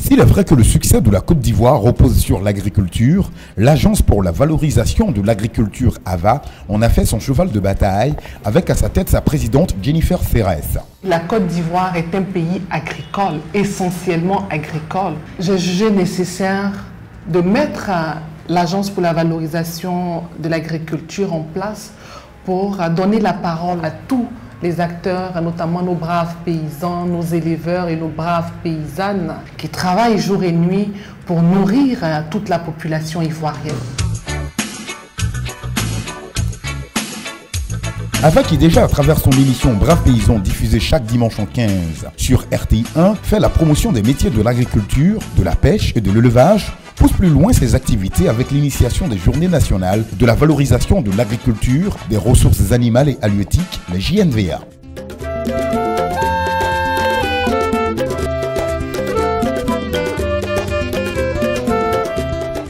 S'il est vrai que le succès de la Côte d'Ivoire repose sur l'agriculture, l'Agence pour la valorisation de l'agriculture AVA en a fait son cheval de bataille avec à sa tête sa présidente Jennifer Serres. La Côte d'Ivoire est un pays agricole, essentiellement agricole. J'ai jugé nécessaire de mettre l'Agence pour la valorisation de l'agriculture en place pour donner la parole à tous les acteurs, notamment nos braves paysans, nos éleveurs et nos braves paysannes qui travaillent jour et nuit pour nourrir toute la population ivoirienne. AVA qui déjà à travers son émission Braves Paysans diffusée chaque dimanche en 15 sur RTI1 fait la promotion des métiers de l'agriculture, de la pêche et de l'élevage, pousse plus loin ses activités avec l'initiation des journées nationales de la valorisation de l'agriculture, des ressources animales et halieutiques, les JNVA.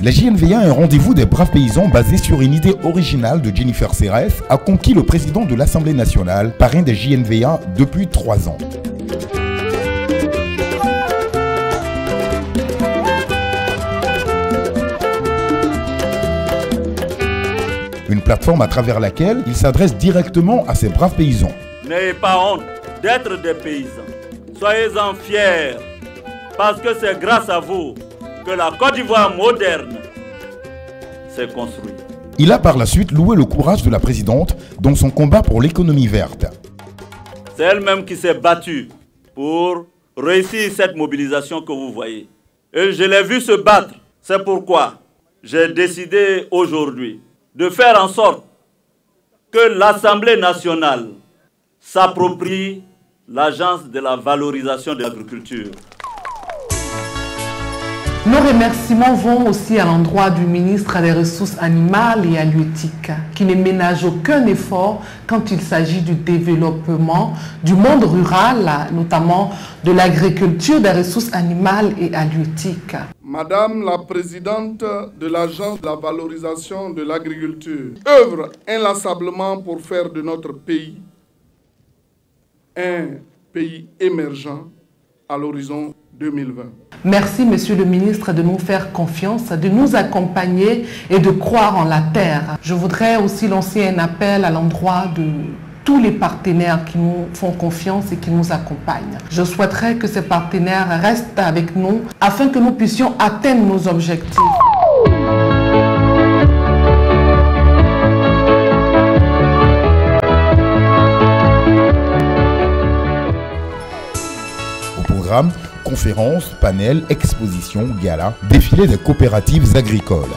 La JNVA, un rendez-vous des braves paysans basé sur une idée originale de Jennifer Serres, a conquis le président de l'Assemblée nationale, parrain des JNVA depuis 3 ans. Une plateforme à travers laquelle il s'adresse directement à ces braves paysans. N'ayez pas honte d'être des paysans. Soyez-en fiers, parce que c'est grâce à vous que la Côte d'Ivoire moderne s'est construite. Il a par la suite loué le courage de la présidente dans son combat pour l'économie verte. C'est elle-même qui s'est battue pour réussir cette mobilisation que vous voyez. Et je l'ai vu se battre. C'est pourquoi j'ai décidé aujourd'hui de faire en sorte que l'Assemblée nationale s'approprie l'Agence de la valorisation de l'agriculture. Nos remerciements vont aussi à l'endroit du ministre des Ressources animales et halieutiques, qui ne ménage aucun effort quand il s'agit du développement du monde rural, notamment de l'agriculture, des ressources animales et halieutiques. Madame la présidente de l'Agence de la valorisation de l'agriculture œuvre inlassablement pour faire de notre pays un pays émergent à l'horizon 2020. Merci, Monsieur le ministre, de nous faire confiance, de nous accompagner et de croire en la terre. Je voudrais aussi lancer un appel à l'endroit de tous les partenaires qui nous font confiance et qui nous accompagnent. Je souhaiterais que ces partenaires restent avec nous afin que nous puissions atteindre nos objectifs. Au programme, conférences, panels, expositions, galas, défilés des coopératives agricoles.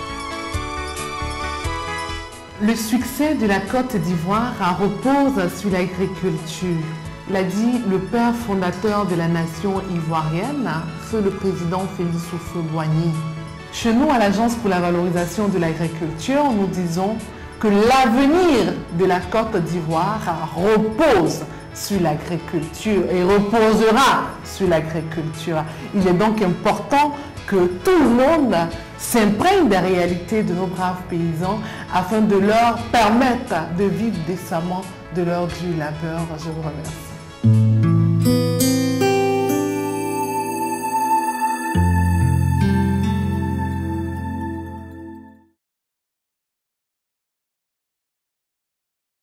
Le succès de la Côte d'Ivoire repose sur l'agriculture. L'a dit le père fondateur de la nation ivoirienne, feu le président Félix Houphouët-Boigny. Chez nous, à l'Agence pour la valorisation de l'agriculture, nous disons que l'avenir de la Côte d'Ivoire repose sur l'agriculture et reposera sur l'agriculture. Il est donc important que tout le monde s'imprègne des réalités de nos braves paysans afin de leur permettre de vivre décemment de leur dur labeur. Je vous remercie.